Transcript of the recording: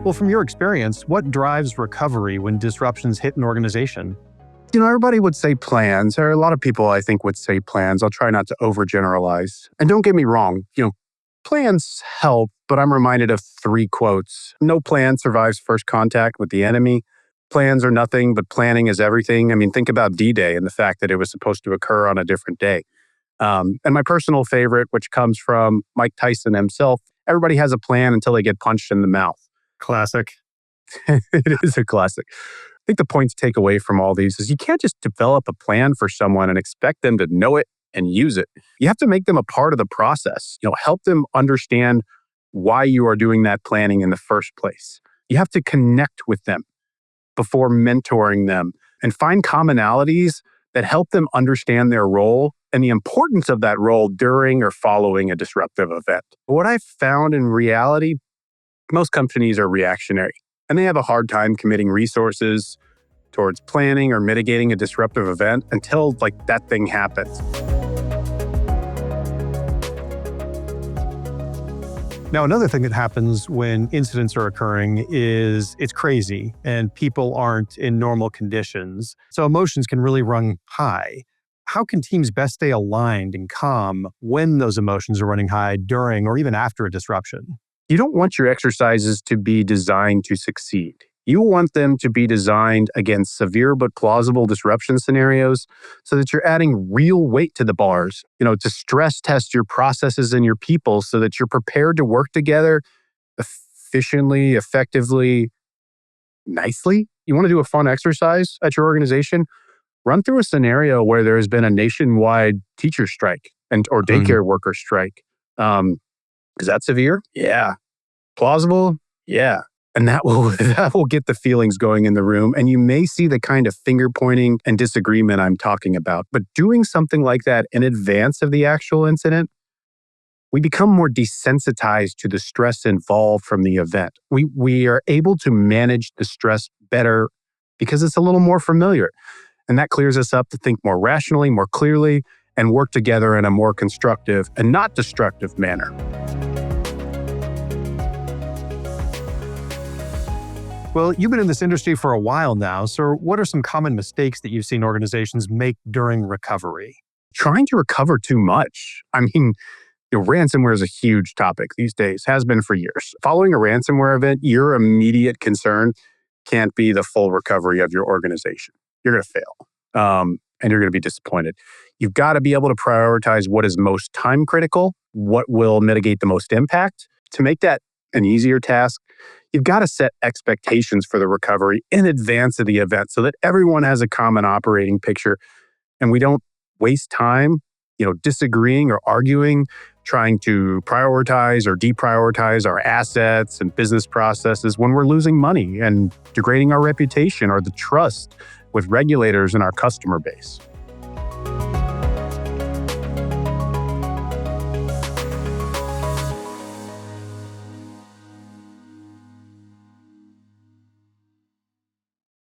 Well, from your experience, what drives recovery when disruptions hit an organization? Everybody would say plans, or a lot of people I think would say plans. I'll try not to overgeneralize. And don't get me wrong, plans help, but I'm reminded of 3 quotes. No plan survives first contact with the enemy. Plans are nothing, but planning is everything. I mean, think about D-Day and the fact that it was supposed to occur on a different day. And my personal favorite, which comes from Mike Tyson himself, everybody has a plan until they get punched in the mouth. Classic. It is a classic. I think the point to take away from all these is you can't just develop a plan for someone and expect them to know it and use it. You have to make them a part of the process. Help them understand why you are doing that planning in the first place. You have to connect with them before mentoring them and find commonalities that help them understand their role and the importance of that role during or following a disruptive event. What I've found in reality, most companies are reactionary and they have a hard time committing resources towards planning or mitigating a disruptive event until that thing happens. Now, another thing that happens when incidents are occurring is it's crazy and people aren't in normal conditions. So emotions can really run high. How can teams best stay aligned and calm when those emotions are running high during or even after a disruption? You don't want your exercises to be designed to succeed. You want them to be designed against severe but plausible disruption scenarios so that you're adding real weight to the bars, to stress test your processes and your people so that you're prepared to work together efficiently, effectively, nicely. You want to do a fun exercise at your organization? Run through a scenario where there has been a nationwide teacher strike or daycare worker strike. Is that severe? Yeah. Plausible? Yeah. And that will get the feelings going in the room. And you may see the kind of finger pointing and disagreement I'm talking about. But doing something like that in advance of the actual incident, we become more desensitized to the stress involved from the event. We are able to manage the stress better because it's a little more familiar. And that clears us up to think more rationally, more clearly, and work together in a more constructive and not destructive manner. Well, you've been in this industry for a while now, so what are some common mistakes that you've seen organizations make during recovery? Trying to recover too much. I mean, ransomware is a huge topic these days, has been for years. Following a ransomware event, your immediate concern can't be the full recovery of your organization. You're going to fail, and you're going to be disappointed. You've got to be able to prioritize what is most time critical, what will mitigate the most impact. To make that an easier task, you've got to set expectations for the recovery in advance of the event so that everyone has a common operating picture and we don't waste time, disagreeing or arguing, trying to prioritize or deprioritize our assets and business processes when we're losing money and degrading our reputation or the trust with regulators and our customer base.